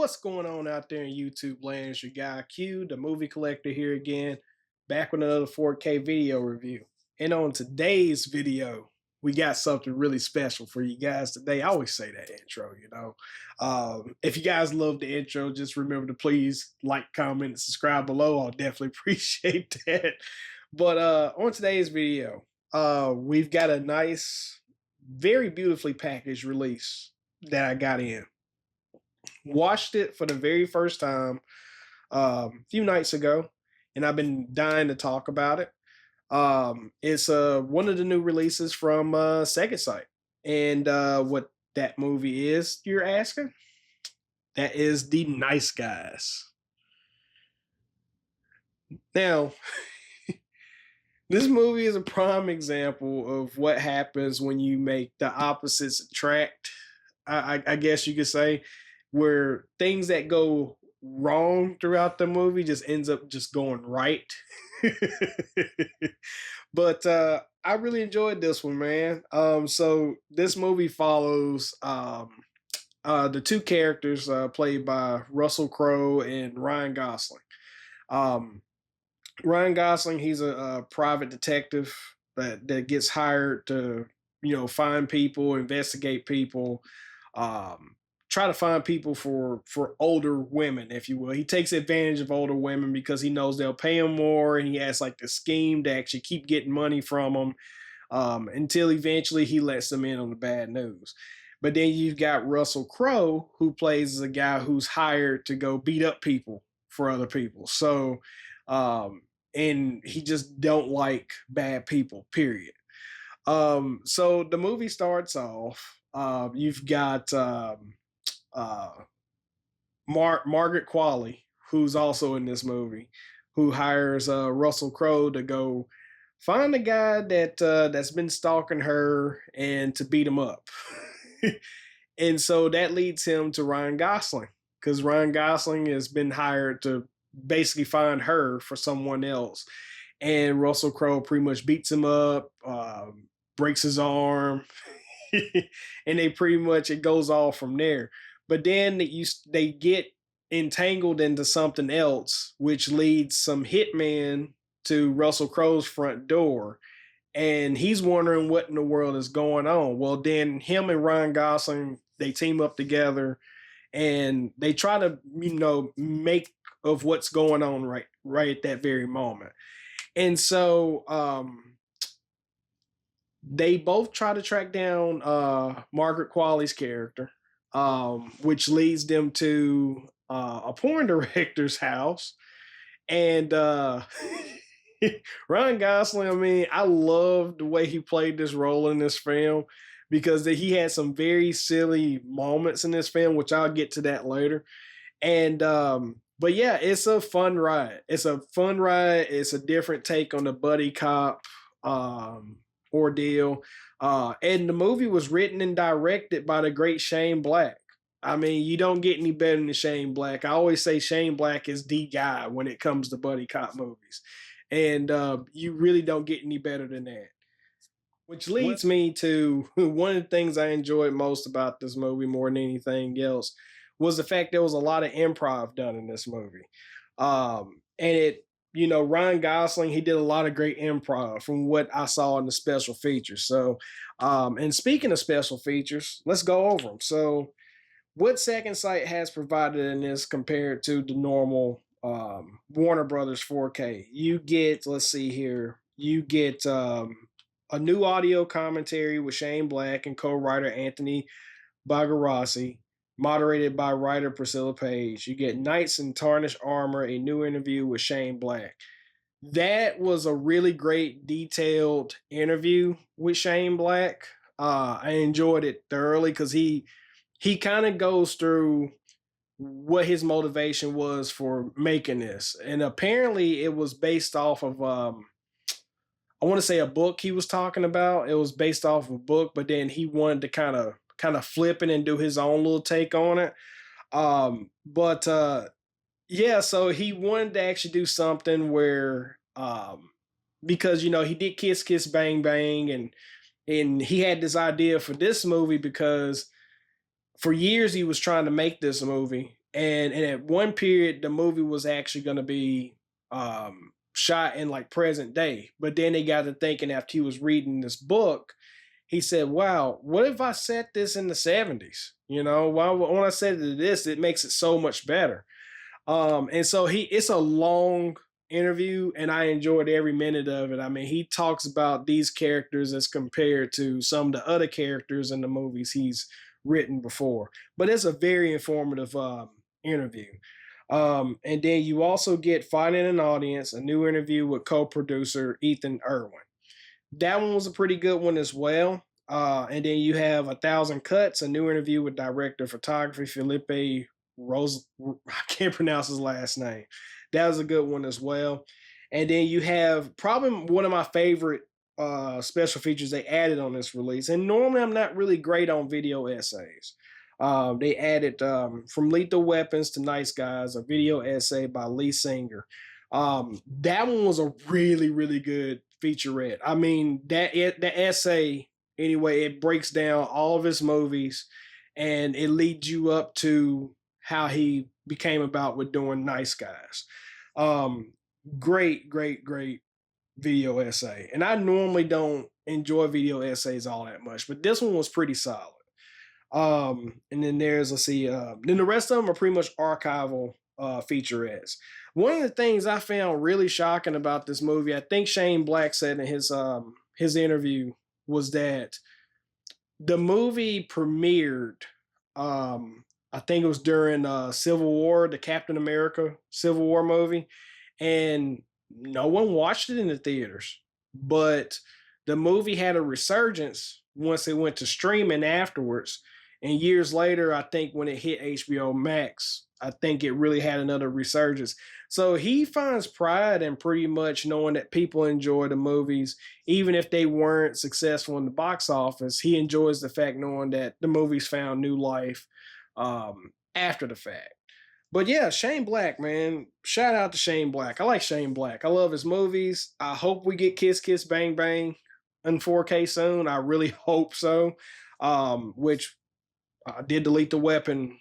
What's going on out there in YouTube land? It's your guy Q, the movie collector here again, back with another 4K video review. And on today's video, we got something really special for you guys today. I always say that intro. If you guys love the intro, just remember to please like, comment, and subscribe below. I'll definitely appreciate that. But on today's video, we've got a nice, very beautifully packaged release that I got in. Watched it for the very first time a few nights ago, and I've been dying to talk about it. It's one of the new releases from Second Sight, and what that movie is, you're asking? That is The Nice Guys. Now, this movie is a prime example of what happens when you make the opposites attract. I guess you could say, where things that go wrong throughout the movie just ends up just going right. But I really enjoyed this one, man. So this movie follows the two characters played by Russell Crowe and Ryan Gosling. Um, Ryan Gosling, he's a private detective that gets hired to, find people, investigate people, um, try to find people for older women, if you will. He takes advantage of older women because he knows they'll pay him more, and he has like the scheme to actually keep getting money from them until eventually he lets them in on the bad news. But then you've got Russell Crowe, who plays a guy who's hired to go beat up people for other people. So um, and he just don't like bad people, period. So the movie starts off. You've got uh, Margaret Qualley, who's also in this movie, who hires Russell Crowe to go find a guy that's been stalking her and to beat him up. And so that leads him to Ryan Gosling, because Ryan Gosling has been hired to basically find her for someone else. And Russell Crowe pretty much beats him up, breaks his arm, and they pretty much it goes all from there. But then they get entangled into something else, which leads some hitman to Russell Crowe's front door, and he's wondering what in the world is going on. Well, then him and Ryan Gosling, they team up together and they try to make of what's going on right at that very moment. And so they both try to track down Margaret Qualley's character, which leads them to a porn director's house. And Ryan Gosling, I mean, I love the way he played this role in this film, because he had some very silly moments in this film, which I'll get to that later. And but yeah, it's a fun ride. It's a fun ride. It's a different take on the buddy cop ordeal. And the movie was written and directed by the great Shane Black. I mean, you don't get any better than Shane Black. I always say Shane Black is the guy when it comes to buddy cop movies. And you really don't get any better than that. Which leads me to one of the things I enjoyed most about this movie more than anything else was the fact there was a lot of improv done in this movie. And Ryan Gosling, he did a lot of great improv from what I saw in the special features. So, and speaking of special features, let's go over them. So, what Second Sight has provided in this compared to the normal Warner Brothers 4K? You get, let's see here, you get a new audio commentary with Shane Black and co-writer Anthony Bagarasi, moderated by writer Priscilla Page. You get Knights in Tarnished Armor, a new interview with Shane Black. That was a really great, detailed interview with Shane Black. I enjoyed it thoroughly because he kind of goes through what his motivation was for making this. And apparently it was based off of I want to say a book he was talking about. It was based off of a book, but then he wanted to kind of flip it and do his own little take on it. But yeah, so he wanted to actually do something where because he did Kiss Kiss Bang Bang, and he had this idea for this movie because for years he was trying to make this movie, And at one period the movie was actually going to be shot in like present day, but then they got to thinking after he was reading this book, he said, wow, what if I set this in the 70s? You know, why when I set it to this, it makes it so much better. And so it's a long interview and I enjoyed every minute of it. I mean, he talks about these characters as compared to some of the other characters in the movies he's written before. But it's a very informative interview. And then you also get Finding an Audience, a new interview with co-producer Ethan Irwin. That one was a pretty good one as well. And then you have A Thousand Cuts, a new interview with director of photography Felipe Rose. I can't pronounce his last name. That was a good one as well. And then you have probably one of my favorite special features they added on this release. And normally I'm not really great on video essays. They added From Lethal Weapons to Nice Guys, a video essay by Lee Singer. That one was a really, really good featurette. I mean, the essay anyway, it breaks down all of his movies, and it leads you up to how he became about with doing Nice Guys. Um, Great, great, great video essay. And I normally don't enjoy video essays all that much, but this one was pretty solid. And then let's see, then the rest of them are pretty much archival featurettes. One of the things I found really shocking about this movie, I think Shane Black said in his interview, was that the movie premiered. I think it was during Civil War, the Captain America Civil War movie, and no one watched it in the theaters. But the movie had a resurgence once it went to streaming afterwards. And years later, I think when it hit HBO Max, I think it really had another resurgence. So he finds pride in pretty much knowing that people enjoy the movies, even if they weren't successful in the box office. He enjoys the fact knowing that the movies found new life after the fact. But yeah, Shane Black, man. Shout out to Shane Black. I like Shane Black. I love his movies. I hope we get Kiss Kiss Bang Bang in 4K soon. I really hope so. Which I did delete the weapon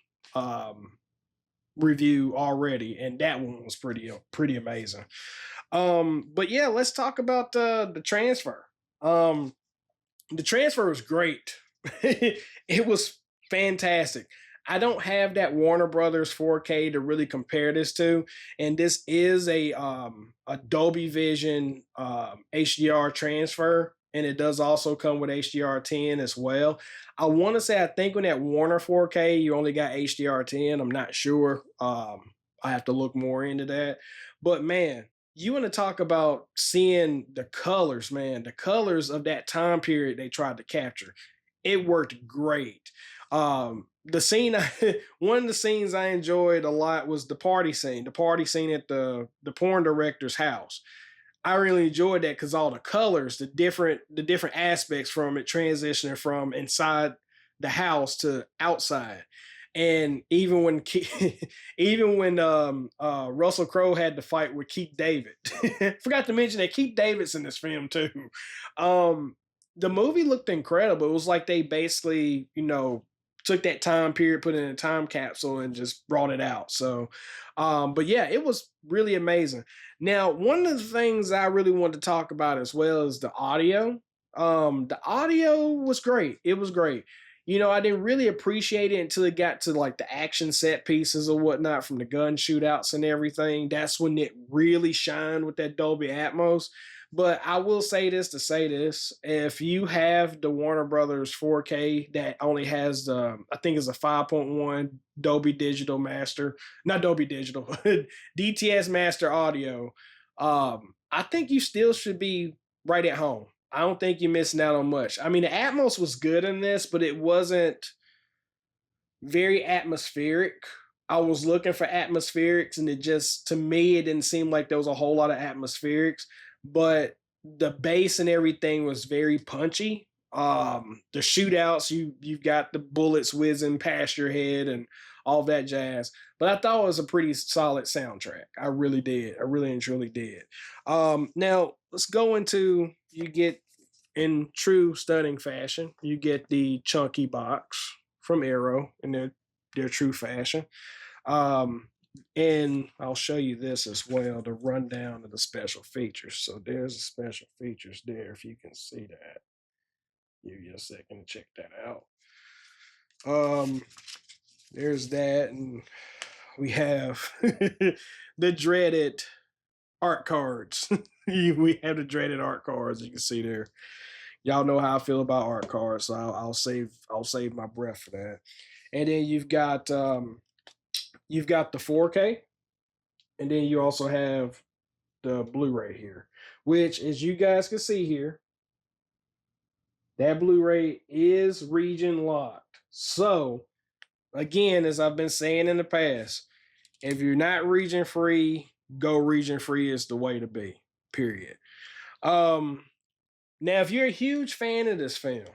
review already, and that one was pretty amazing. But yeah, let's talk about the transfer. The transfer was great. It was fantastic. I don't have that Warner Brothers 4K to really compare this to, and this is a Dolby Vision HDR transfer, and it does also come with HDR10 as well. I want to say I think when that Warner 4K you only got HDR10. I'm not sure. I have to look more into that. But man, you want to talk about seeing the colors, man, the colors of that time period they tried to capture. It worked great. The scene, one of the scenes I enjoyed a lot was the party scene at the porn director's house. I really enjoyed that because all the colors, the different aspects from it transitioning from inside the house to outside. And even when even when Russell Crowe had to fight with Keith David, forgot to mention that Keith David's in this film too. Um, the movie looked incredible. It was like they basically, took that time period, put it in a time capsule, and just brought it out. So, but yeah, it was really amazing. Now, one of the things I really wanted to talk about as well is the audio. The audio was great. It was great. I didn't really appreciate it until it got to like the action set pieces or whatnot from the gun shootouts and everything. That's when it really shined with that Dolby Atmos. But I will say this to say this: if you have the Warner Brothers 4K that only has I think it's a 5.1 Dolby Digital Master, not Dolby Digital, DTS Master Audio, I think you still should be right at home. I don't think you're missing out on much. I mean, the Atmos was good in this, but it wasn't very atmospheric. I was looking for atmospherics, and to me, it didn't seem like there was a whole lot of atmospherics. But the bass and everything was very punchy. The shootouts, you've got the bullets whizzing past your head and all that jazz. But I thought it was a pretty solid soundtrack. I really did. I really and truly did. Now let's go into you get in true stunning fashion. You get the chunky box from Arrow in their true fashion. Um, and I'll show you this as well, the rundown of the special features. So there's the special features there, if you can see that. Give you a second to check that out. Um, there's that, and we have the dreaded art cards. We have the dreaded art cards. You can see there. Y'all know how I feel about art cards, so I'll save my breath for that. And then you've got the 4K, and then you also have the Blu-ray here, which, as you guys can see here, that Blu-ray is region locked. So again, as I've been saying in the past, if you're not region free, go region free is the way to be. Period. Um, Now, if you're a huge fan of this film,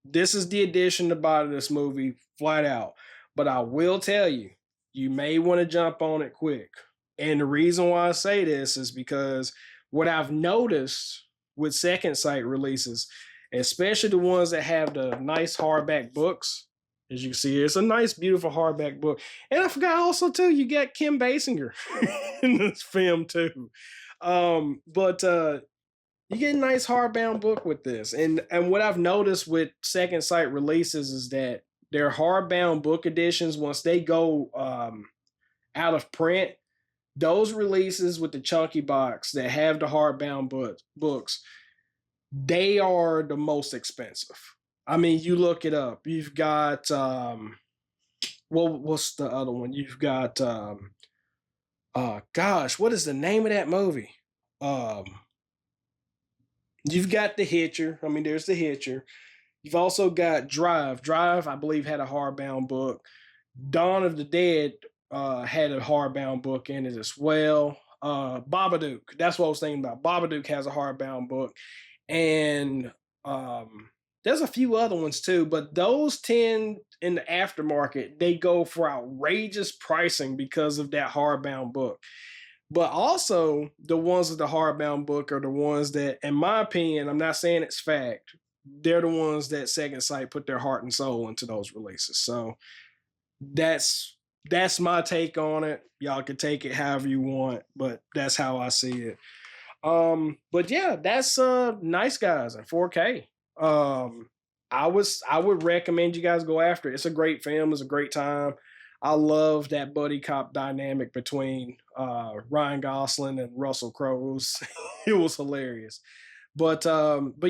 this is the edition to buy to this movie flat out. But I will tell you, you may want to jump on it quick. And the reason why I say this is because what I've noticed with Second Sight releases, especially the ones that have the nice hardback books, as you can see, it's a nice, beautiful hardback book. And I forgot also too, you got Kim Basinger in this film too. But you get a nice hardbound book with this. And what I've noticed with Second Sight releases is that their hardbound book editions, once they go out of print, those releases with the chunky box that have the hardbound books, they are the most expensive. I mean, you look it up. You've got well, what's the other one? You've got gosh, what is the name of that movie? Um You've got The Hitcher. I mean, there's The Hitcher. You've also got Drive. Drive, I believe, had a hardbound book. Dawn of the Dead had a hardbound book in it as well. Babadook. That's what I was thinking about. Babadook has a hardbound book. And there's a few other ones too, but those tend in the aftermarket, they go for outrageous pricing because of that hardbound book. But also, the ones with the hardbound book are the ones that, in my opinion, I'm not saying it's fact, they're the ones that Second Sight put their heart and soul into those releases. So that's my take on it. Y'all can take it however you want, but that's how I see it. But yeah, that's Nice Guys in 4K. I would recommend you guys go after it. It's a great film. It's a great time. I love that buddy cop dynamic between Ryan Gosling and Russell Crowe. It was hilarious. But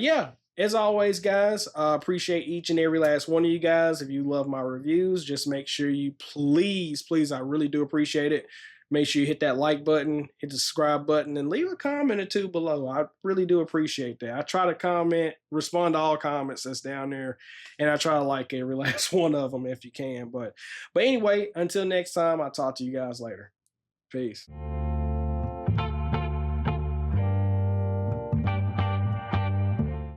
yeah, as always, guys, appreciate each and every last one of you guys. If you love my reviews, just make sure you please, I really do appreciate it. Make sure you hit that like button, hit the subscribe button, and leave a comment or two below. I really do appreciate that. I try to comment, respond to all comments that's down there, and I try to like every last one of them if you can. But anyway, until next time, I'll talk to you guys later. Peace.